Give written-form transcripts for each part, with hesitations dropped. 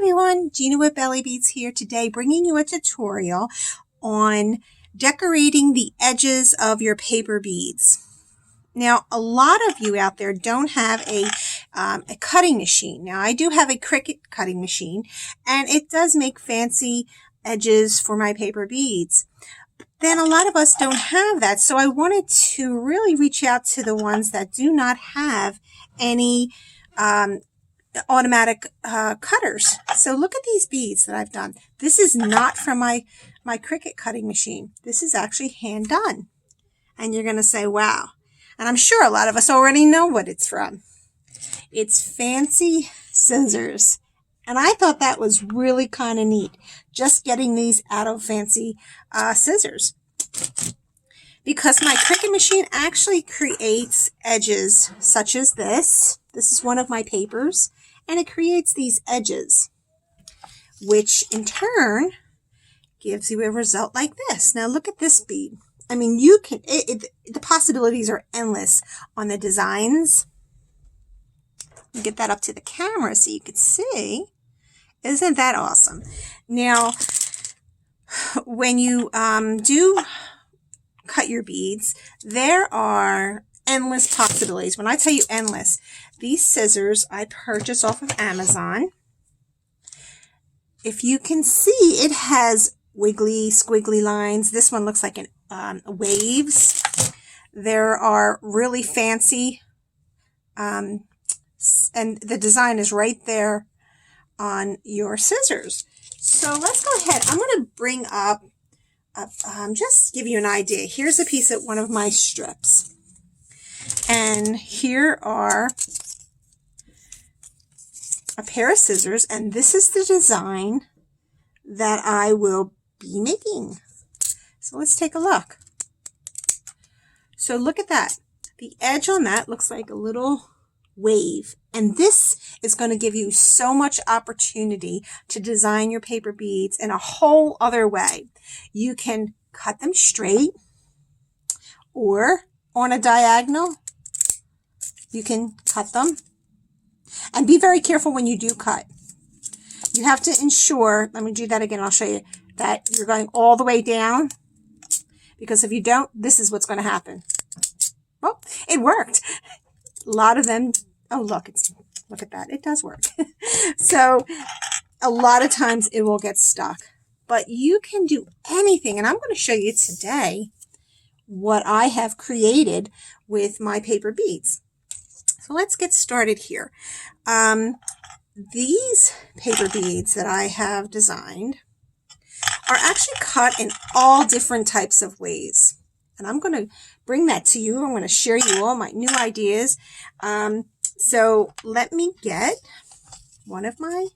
everyone, Gina with Belly Beads here today, bringing you a tutorial on decorating the edges of your paper beads. Now, a lot of you out there don't have a cutting machine. Now, I do have a Cricut cutting machine, and it does make fancy edges for my paper beads. Then a lot of us don't have that, so I wanted to really reach out to the ones that do not have any automatic cutters. So look at these beads that I've done. This is not from my Cricut cutting machine. This is actually hand done. And you're going to say, wow. And I'm sure a lot of us already know what it's from. It's fancy scissors. And I thought that was really kind of neat, just getting these out of fancy scissors. Because my Cricut machine actually creates edges such as this. This is one of my papers. And it creates these edges, which in turn gives you a result like this. Now look at this bead. I mean, you can, the possibilities are endless on the designs. Get that up to the camera so you can see. Isn't that awesome? Now, when you do cut your beads, there are endless possibilities. When I tell you endless, these scissors I purchased off of Amazon. If you can see, it has wiggly, squiggly lines. This one looks like waves. There are really fancy, and the design is right there on your scissors. So let's go ahead. I'm going to bring up, just give you an idea. Here's a piece of one of my strips. And here are a pair of scissors, and this is the design that I will be making. So let's take a look. So look at that. The edge on that looks like a little wave, and this is going to give you so much opportunity to design your paper beads in a whole other way. You can cut them straight, or on a diagonal. You can cut them. And be very careful when you do cut. You have to ensure, let me do that again, I'll show you, that you're going all the way down. Because if you don't, this is what's going to happen. Well, it worked. A lot of them, oh look, look at that, it does work. So a lot of times it will get stuck. But you can do anything, and I'm going to show you today what I have created with my paper beads. So let's get started here. These paper beads that I have designed are actually cut in all different types of ways. And I'm going to bring that to you. I'm going to share you all my new ideas. So let me get one of my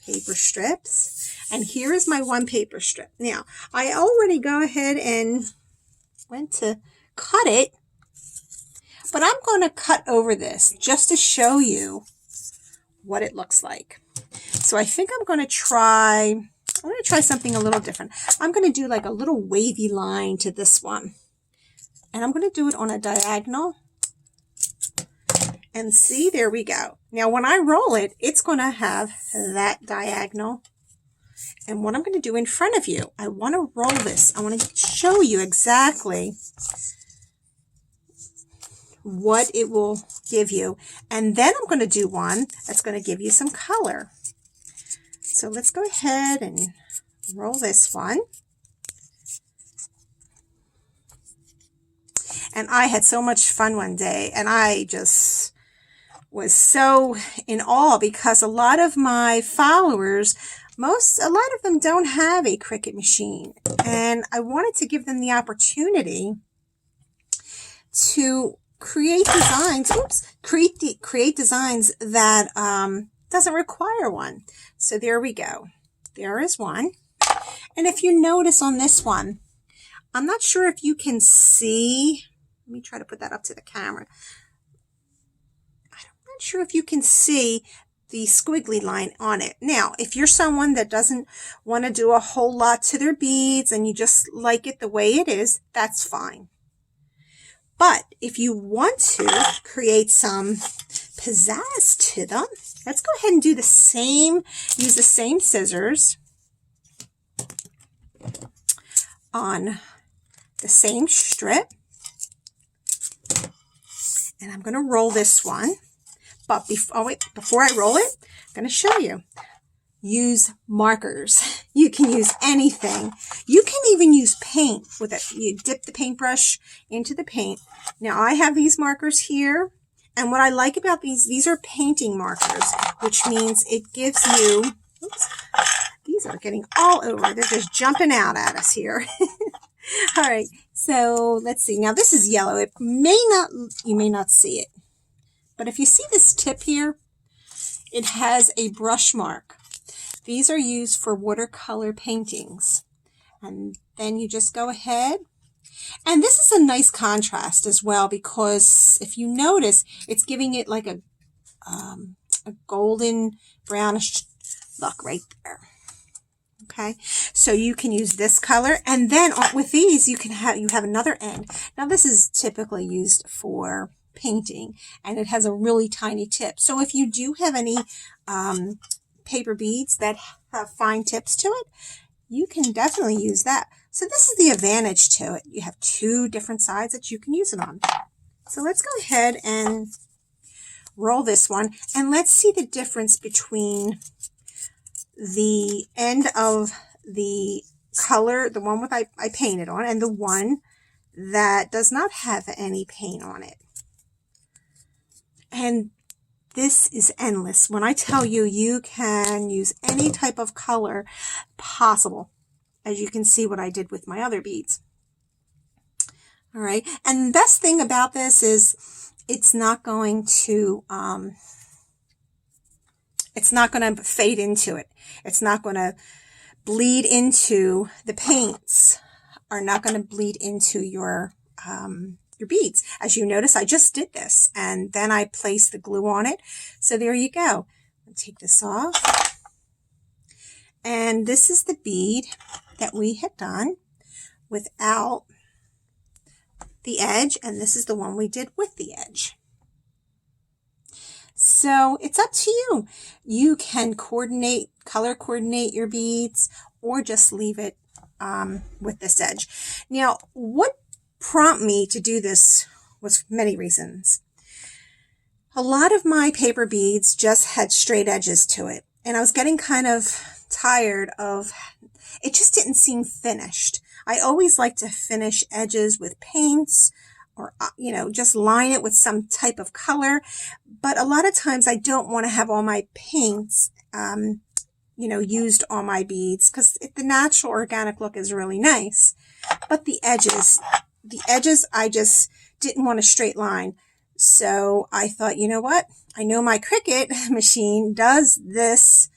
paper strips. And here is my one paper strip. Now, I already go ahead and went to cut it. But I'm going to cut over this just to show you what it looks like. So I think I'm going to try something a little different. I'm going to do like a little wavy line to this one. And I'm going to do it on a diagonal. And see, there we go. Now when I roll it, it's going to have that diagonal. And what I'm going to do in front of you, I want to roll this. I want to show you exactly what it will give you. And then I'm going to do one that's going to give you some color. So let's go ahead and roll this one. And I had so much fun one day, and I just was so in awe because a lot of my followers, a lot of them don't have a Cricut machine. And I wanted to give them the opportunity to create designs, create designs that doesn't require one. So there we go. There is one. And if you notice on this one, I'm not sure if you can see, let me try to put that up to the camera. I'm not sure if you can see the squiggly line on it. Now, if you're someone that doesn't want to do a whole lot to their beads and you just like it the way it is, that's fine. But if you want to create some pizzazz to them, let's go ahead and do the same, use the same scissors on the same strip. And I'm going to roll this one. But before I roll it, I'm going to show you. Use markers. You can use anything. You can even use paint with it. You dip the paintbrush into the paint. Now I have these markers here. And what I like about these are painting markers, which means it gives you, oops, these are getting all over. They're just jumping out at us here. All right, so let's see. Now this is yellow. You may not see it. But if you see this tip here, it has a brush mark. These are used for watercolor paintings. And then you just go ahead. And this is a nice contrast as well, because if you notice, it's giving it like a golden brownish look right there. Okay, so you can use this color, and then with these you have another end. Now this is typically used for painting, and it has a really tiny tip. So if you do have any paper beads that have fine tips to it, you can definitely use that. So this is the advantage to it. You have two different sides that you can use it on. So let's go ahead and roll this one, and let's see the difference between the end of the color, the one with I painted on, and the one that does not have any paint on it. And this is endless. When I tell you, you can use any type of color possible, as you can see what I did with my other beads. All right, and the best thing about this is it's not going to fade into it. It's not going to bleed into the paints, are not going to bleed into your beads. As you notice, I just did this, and then I placed the glue on it. So there you go. I'll take this off. And this is the bead that we had done without the edge, and this is the one we did with the edge. So it's up to you. You can color coordinate your beads, or just leave it with this edge. Now, what prompted me to do this was many reasons. A lot of my paper beads just had straight edges to it, and I was getting kind of tired of it. Just didn't seem finished. I always like to finish edges with paints, or just line it with some type of color. But a lot of times I don't want to have all my paints used on my beads, because the natural organic look is really nice. But the edges I just didn't want a straight line. So I thought, you know what? I know my Cricut machine does this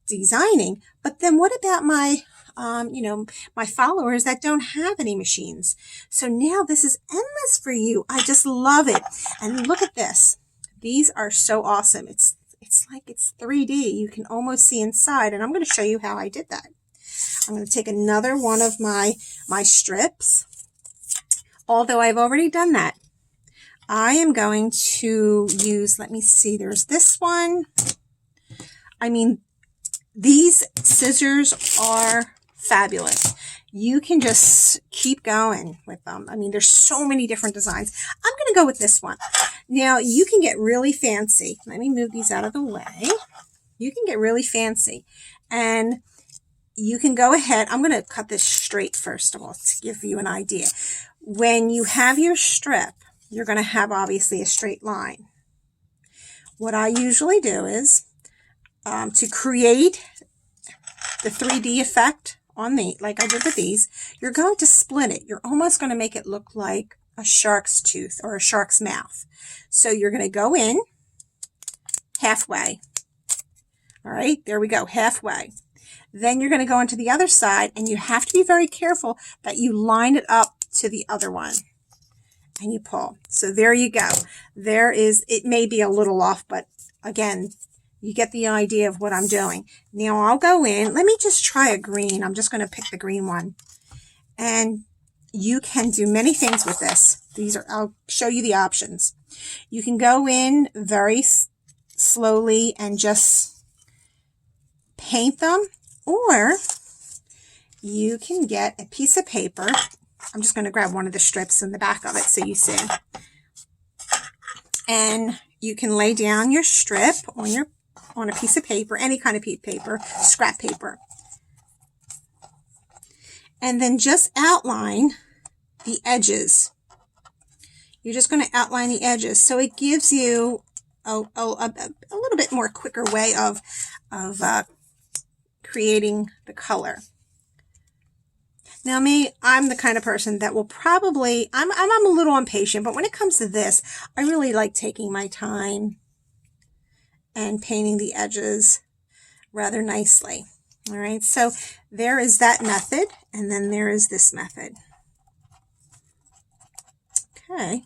designing, but then what about my my followers that don't have any machines? So now this is endless for you. I just love it. And look at this. These are so awesome. It's like it's 3D. You can almost see inside, and I'm going to show you how I did that. I'm going to take another one of my strips. Although I've already done that, I am going to use, let me see, there's this one. I mean, these scissors are fabulous. You can just keep going with them. I mean, there's so many different designs. I'm going to go with this one. Now, you can get really fancy. Let me move these out of the way. You can get really fancy. And you can go ahead. I'm going to cut this straight first of all to give you an idea. When you have your strip, you're going to have obviously a straight line. What I usually do is to create the 3D effect on me, like I did with these, you're going to split it. You're almost going to make it look like a shark's tooth or a shark's mouth. So you're going to go in halfway. All right, there we go, halfway. Then you're going to go into the other side, and you have to be very careful that you line it up to the other one. And you pull. So there you go. There is, it may be a little off, but again, you get the idea of what I'm doing. Now I'll go in. Let me just try a green. I'm just going to pick the green one. And you can do many things with this. I'll show you the options. You can go in very slowly and just paint them, or you can get a piece of paper. I'm just going to grab one of the strips in the back of it so you see. And you can lay down your strip on a piece of paper, any kind of paper, scrap paper. And then just outline the edges. You're just going to outline the edges. So it gives you a little bit more quicker way of creating the color. Now I'm the kind of person that will probably, I'm a little impatient, but when it comes to this, I really like taking my time and painting the edges rather nicely. All right, so there is that method, and then there is this method. Okay.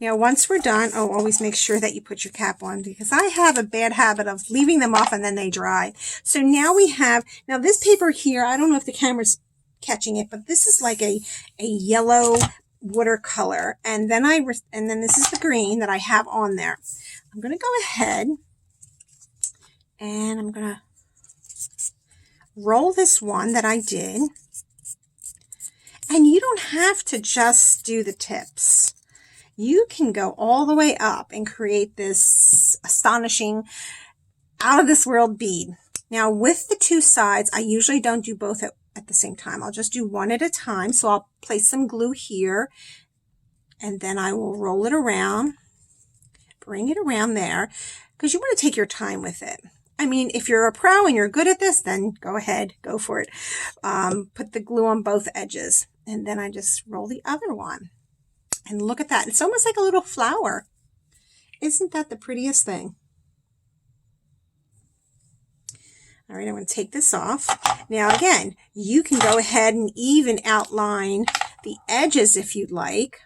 Now, once we're done, always make sure that you put your cap on, because I have a bad habit of leaving them off and then they dry. So now we have, now this paper here, I don't know if the camera's catching it, but this is like a yellow watercolor. And then this is the green that I have on there. I'm going to go ahead and I'm going to roll this one that I did. And you don't have to just do the tips. You can go all the way up and create this astonishing, out of this world bead. Now with the two sides, I usually don't do both at the same time. I'll just do one at a time. So I'll place some glue here, and then I will roll it around, bring it around there, because you want to take your time with it. I mean, if you're a pro and you're good at this, then go ahead, go for it. Put the glue on both edges, and then I just roll the other one. And look at that. It's almost like a little flower. Isn't that the prettiest thing? All right, I'm going to take this off. Now, again, you can go ahead and even outline the edges if you'd like.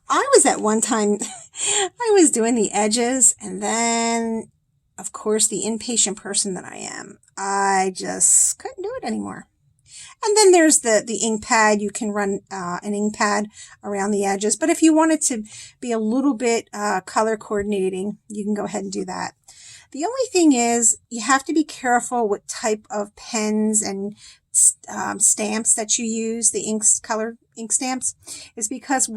I was at one time, I was doing the edges, and then, of course, the impatient person that I am, I just couldn't do it anymore. And then there's the ink pad. You can run an ink pad around the edges. But if you wanted to be a little bit color coordinating, you can go ahead and do that. The only thing is you have to be careful what type of pens and stamps that you use, the color ink stamps, is because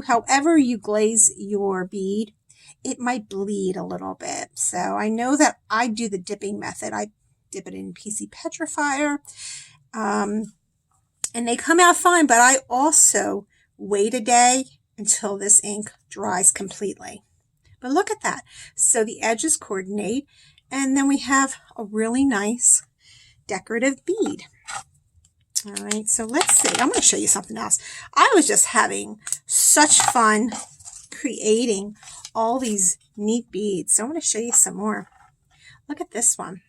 however you glaze your bead, it might bleed a little bit. So I know that I do the dipping method. I dip it in PC Petrifier. And they come out fine, but I also wait a day until this ink dries completely. But look at that. So the edges coordinate, and then we have a really nice decorative bead. All right, so let's see. I'm going to show you something else. I was just having such fun creating all these neat beads. So I'm going to show you some more. Look at this one.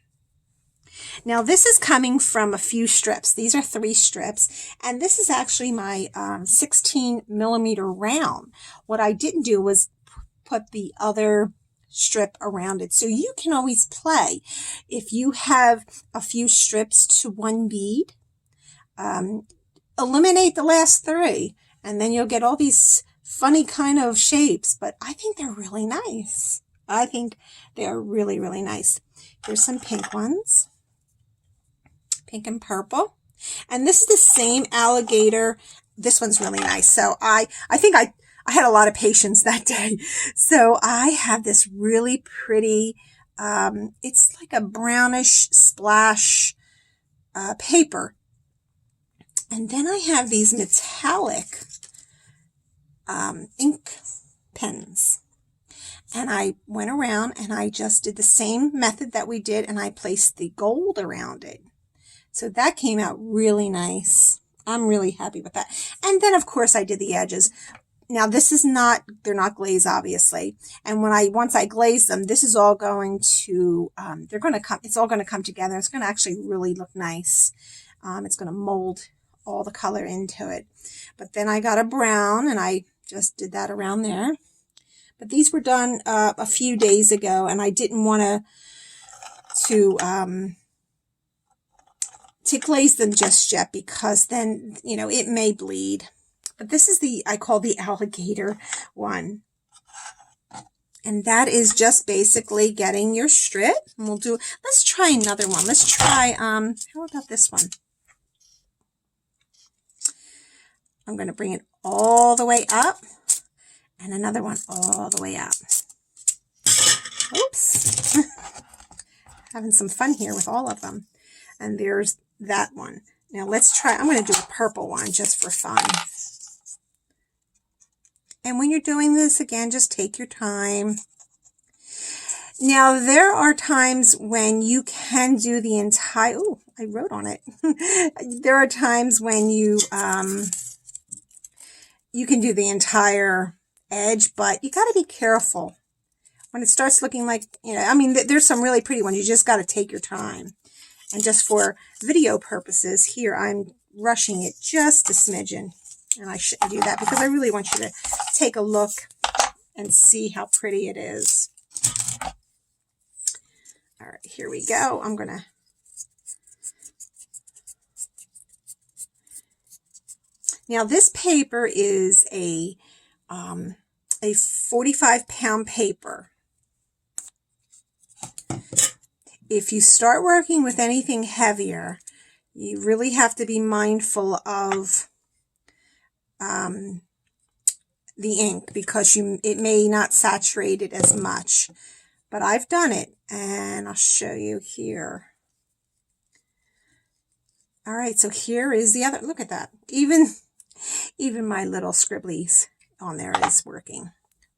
Now this is coming from a few strips. These are 3 strips, and this is actually my 16 millimeter round. What I didn't do was put the other strip around it. So you can always play. If you have a few strips to one bead, eliminate the last 3, and then you'll get all these funny kind of shapes, but I think they're really nice. I think they're really, really nice. Here's some pink ones. Pink and purple. And this is the same alligator. This one's really nice. So I think I had a lot of patience that day. So I have this really pretty, it's like a brownish splash paper. And then I have these metallic ink pens. And I went around and I just did the same method that we did, and I placed the gold around it. So that came out really nice. I'm really happy with that. And then, of course, I did the edges. Now, this is not, they're not glazed, obviously. And once I glaze them, this is all going to, it's all going to come together. It's going to actually really look nice. It's going to mold all the color into it. But then I got a brown, and I just did that around there. But these were done a few days ago, and I didn't want to to glaze them just yet because then, you know, it may bleed. But this is I call the alligator one. And that is just basically getting your strip. And let's try another one. Let's try, how about this one? I'm going to bring it all the way up. And another one all the way up. Oops. Having some fun here with all of them. And there's that one. Now let's try, I'm going to do a purple one just for fun. And when you're doing this, again, just take your time. Now, there are times when you can do the entire, oh, I wrote on it. There are times when you can do the entire edge, but you got to be careful. When it starts looking like, you know, I mean, there's some really pretty ones. You just got to take your time. And just for video purposes, here I'm rushing it just a smidgen. And I shouldn't do that because I really want you to take a look and see how pretty it is. All right, here we go. I'm going to... Now, this paper is a 45-pound paper. If you start working with anything heavier, you really have to be mindful of the ink because it may not saturate it as much. But I've done it, and I'll show you here. All right, so here is the other. Look at that. Even my little scribblies on there is working.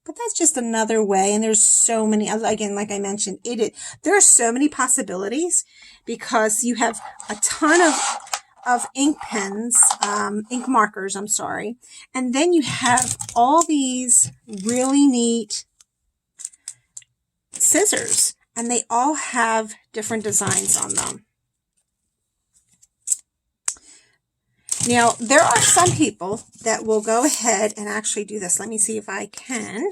But that's just another way, and there's so many, again, like I mentioned, there are so many possibilities because you have a ton of ink pens, ink markers, I'm sorry, and then you have all these really neat scissors, and they all have different designs on them. Now, there are some people that will go ahead and actually do this. Let me see if I can.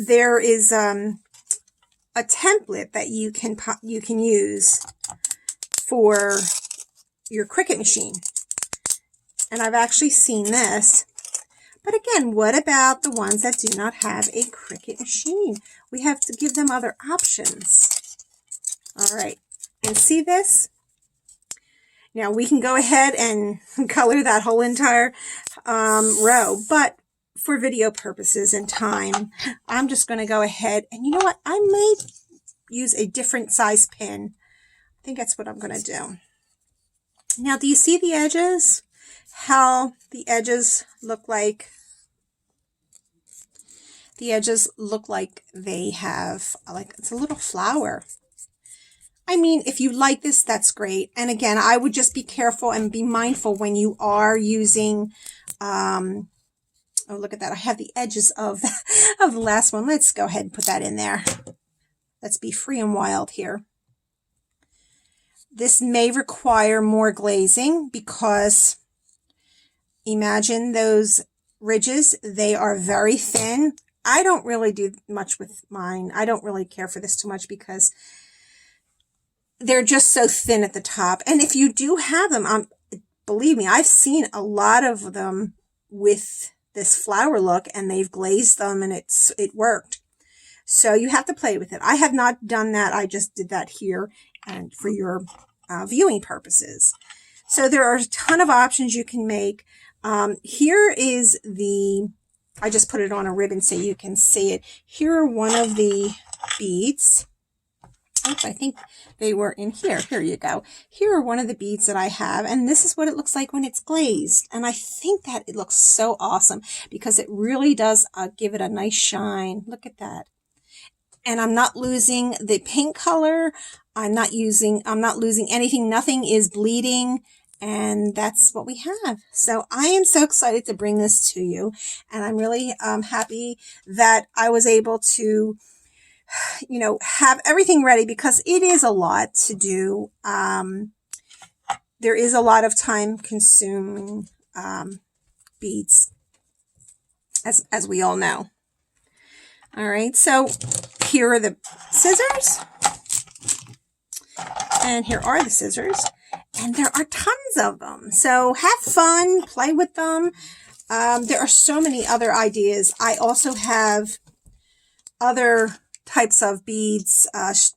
There is a template that you can use for your Cricut machine. And I've actually seen this. But again, what about the ones that do not have a Cricut machine? We have to give them other options. All right. And see this? Now, we can go ahead and color that whole entire row, but for video purposes and time, I'm just going to go ahead and, you know what, I may use a different size pin. I think that's what I'm going to do. Now, do you see the edges? How the edges look like? The edges look like they have, like, it's a little flower. I mean, if you like this, that's great. And again, I would just be careful and be mindful when you are using, oh, look at that. I have the edges of the last one. Let's go ahead and put that in there. Let's be free and wild here. This may require more glazing because imagine those ridges. They are very thin. I don't really do much with mine. I don't really care for this too much because they're just so thin at the top. And if you do have them, believe me, I've seen a lot of them with this flower look and they've glazed them and it worked. So you have to play with it. I have not done that. I just did that here and for your viewing purposes. So there are a ton of options you can make. Here is I just put it on a ribbon so you can see it. Here are one of the beads. Oops, I think they were in here. Here you go. Here are one of the beads that I have, and this is what it looks like when it's glazed. And I think that it looks so awesome because it really does give it a nice shine. Look at that. And I'm not losing the pink color. I'm not losing anything. Nothing is bleeding. And that's what we have. So I am so excited to bring this to you. And I'm really happy that I was able to, you know, have everything ready because it is a lot to do. There is a lot of time consuming beads, as we all know. All right, so here are the scissors. And here are the scissors. And there are tons of them. So have fun, play with them. There are so many other ideas. I also have other types of beads,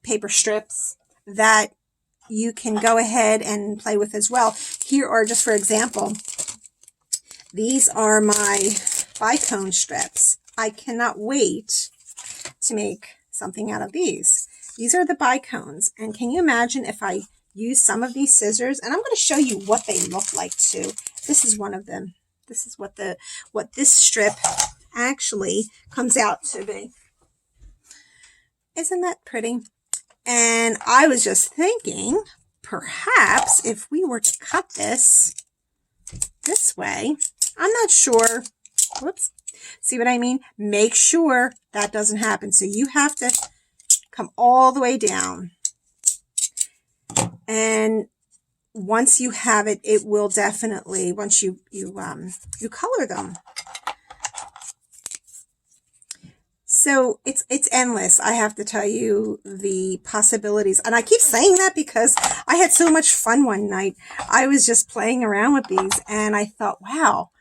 paper strips that you can go ahead and play with as well. Here are, just for example, these are my bicone strips. I cannot wait to make something out of these. These are the bicones. And can you imagine if I use some of these scissors? And I'm going to show you what they look like too. This is one of them. This is what this strip actually comes out to be. Isn't that pretty? And I was just thinking, perhaps if we were to cut this way, I'm not sure. Whoops. See what I mean? Make sure that doesn't happen. So you have to come all the way down. And once you have it, it will definitely, once you color them. So it's endless. I have to tell you the possibilities. And I keep saying that because I had so much fun one night. I was just playing around with these and I thought, wow,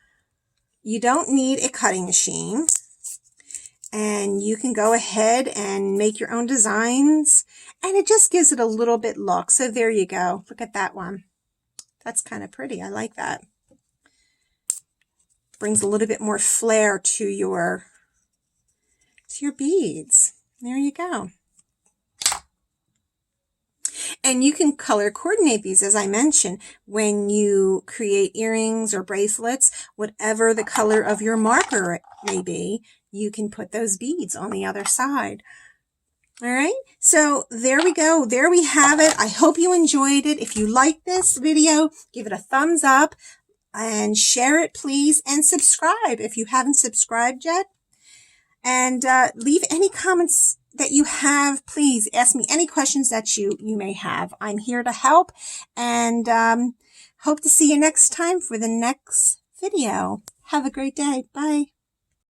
you don't need a cutting machine. And you can go ahead and make your own designs. And it just gives it a little bit look. So there you go. Look at that one. That's kind of pretty. I like that. Brings a little bit more flair to your beads. There you go. And you can color coordinate these, as I mentioned, when you create earrings or bracelets, whatever the color of your marker may be, you can put those beads on the other side. All right, so there we go. There we have it. I hope you enjoyed it. If you like this video, give it a thumbs up and share it, please, and subscribe if you haven't subscribed yet. And leave any comments that you have. Please ask me any questions that you may have. I'm here to help, and hope to see you next time for the next video. Have a great day. Bye.